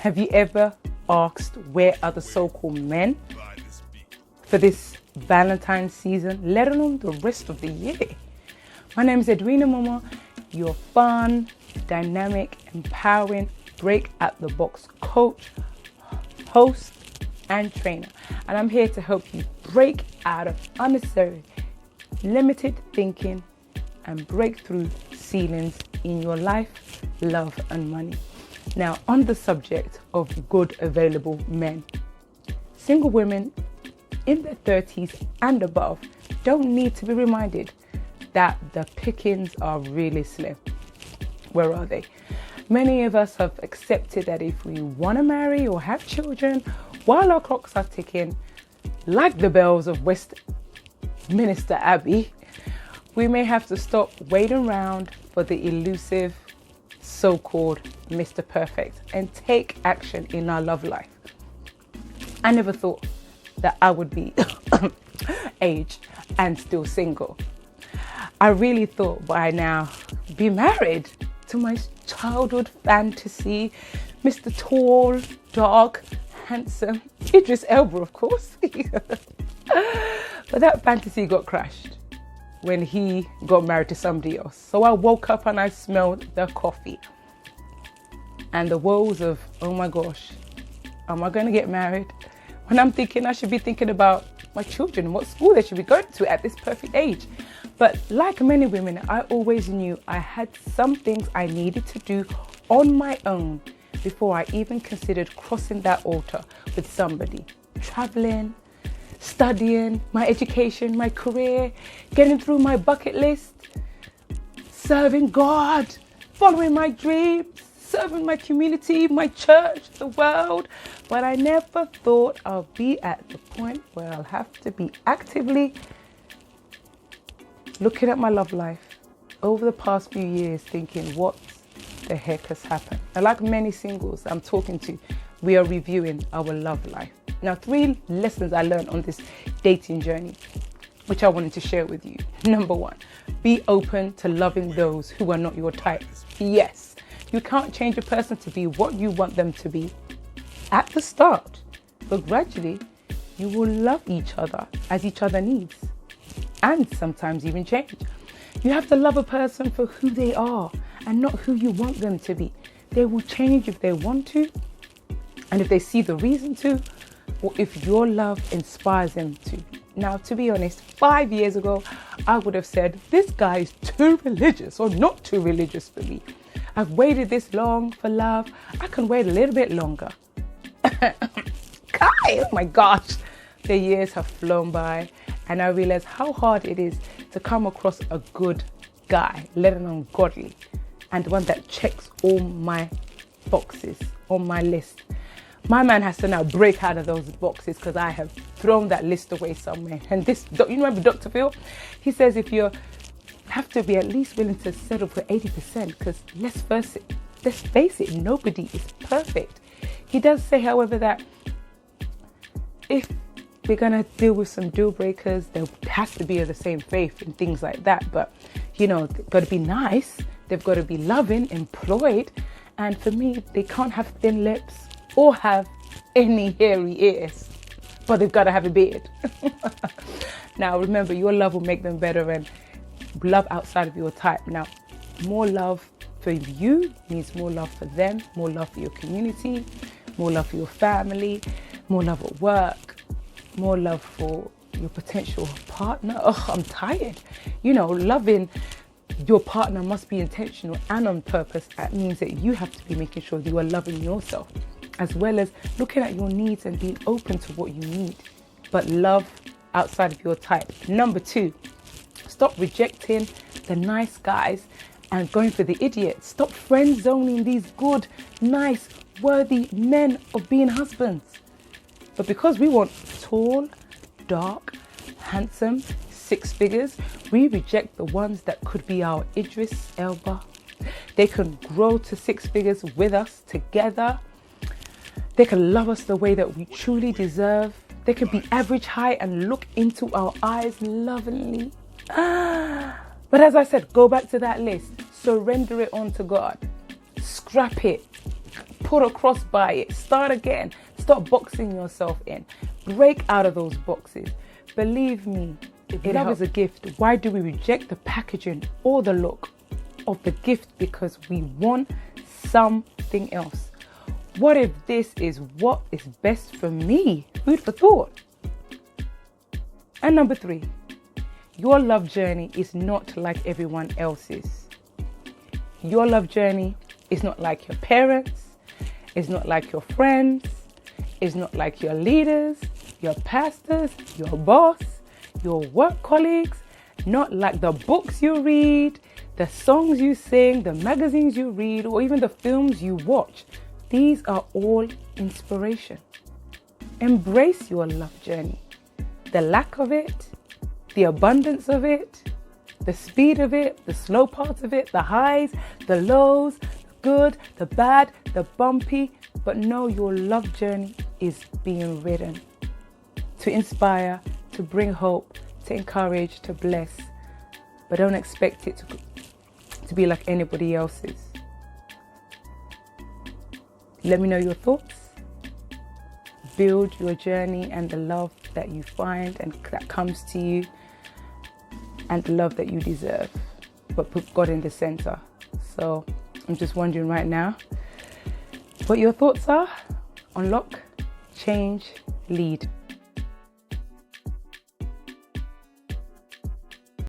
Have you ever asked where are the so-called men for this Valentine's season, let alone the rest of the year? My name is Edwina Mama, your fun, dynamic, empowering, break out the box coach, host, and trainer. And I'm here to help you break out of unnecessary, limited thinking and break through ceilings in your life, love, and money. Now, on the subject of good available men, single women in their 30s and above don't need to be reminded that the pickings are really slim. Where are they? Many of us have accepted that if we want to marry or have children while our clocks are ticking, like the bells of Westminster Abbey, we may have to stop waiting around for the elusive so-called Mr. Perfect and take action in our love life. I never thought that I would be aged and still single. I really thought by now be married to my childhood fantasy, Mr. Tall, dark, handsome, Idris Elba, of course. But that fantasy got crashed when he got married to somebody else. So I woke up and I smelled the coffee and the woes of, oh my gosh, am I going to get married? When I'm thinking I should be thinking about my children and what school they should be going to at this perfect age. But like many women, I always knew I had some things I needed to do on my own before I even considered crossing that altar with somebody. Traveling, studying, my education, my career, getting through my bucket list, serving God, following my dreams, serving my community, my church, the world. But I never thought I'll be at the point where I'll have to be actively looking at my love life over the past few years thinking, what the heck has happened? And like many singles I'm talking to, we are reviewing our love life. Now, 3 lessons I learned on this dating journey, which I wanted to share with you. Number 1, be open to loving those who are not your type. Yes, you can't change a person to be what you want them to be at the start, but gradually you will love each other as each other needs, and sometimes even change. You have to love a person for who they are and not who you want them to be. They will change if they want to, and if they see the reason to, or if your love inspires them to. Now, to be honest, 5 years ago, I would have said, this guy is too religious or not too religious for me. I've waited this long for love. I can wait a little bit longer. Oh my gosh, the years have flown by and I realize how hard it is to come across a good guy, let alone godly, and one that checks all my boxes on my list. My man has to now break out of those boxes because I have thrown that list away somewhere. And this, you remember Dr. Phil? He says if you have to be at least willing to settle for 80%, because let's face it, nobody is perfect. He does say, however, that if we're going to deal with some deal breakers, there has to be of the same faith and things like that. But, you know, they've got to be nice. They've got to be loving, employed. And for me, they can't have thin lips or have any hairy ears, but they've got to have a beard. Now, remember, your love will make them better, and love outside of your type. Now, more love for you means more love for them, more love for your community, more love for your family, more love at work, more love for your potential partner. Oh, I'm tired. You know, loving your partner must be intentional and on purpose. That means that you have to be making sure that you are loving yourself, as well as looking at your needs and being open to what you need. But love outside of your type. Number 2, stop rejecting the nice guys and going for the idiots. Stop friend zoning these good, nice, worthy men of being husbands. But because we want tall, dark, handsome, 6 figures, we reject the ones that could be our Idris Elba. They can grow to 6 figures with us together. They can love us the way that we truly deserve. They can be average height and look into our eyes lovingly. But as I said, go back to that list. Surrender it on to God. Scrap it. put a cross by it. Start again. Stop boxing yourself in. Break out of those boxes. Believe me, if love is a gift, why do we reject the packaging or the look of the gift because we want something else? What if this is what is best for me? Food for thought. And number 3, your love journey is not like everyone else's. Your love journey is not like your parents. It's not like your friends. It's not like your leaders, your pastors, your boss, your work colleagues. Not like the books you read, the songs you sing, the magazines you read, or even the films you watch. These are all inspiration. Embrace your love journey. The lack of it, the abundance of it, the speed of it, the slow parts of it, the highs, the lows, the good, the bad, the bumpy. But know your love journey is being written to inspire, to bring hope, to encourage, to bless. But don't expect it to be like anybody else's. Let me know your thoughts. Build your journey and the love that you find and that comes to you, and the love that you deserve. But put God in the center. So I'm just wondering right now what your thoughts are. Unlock, change, lead.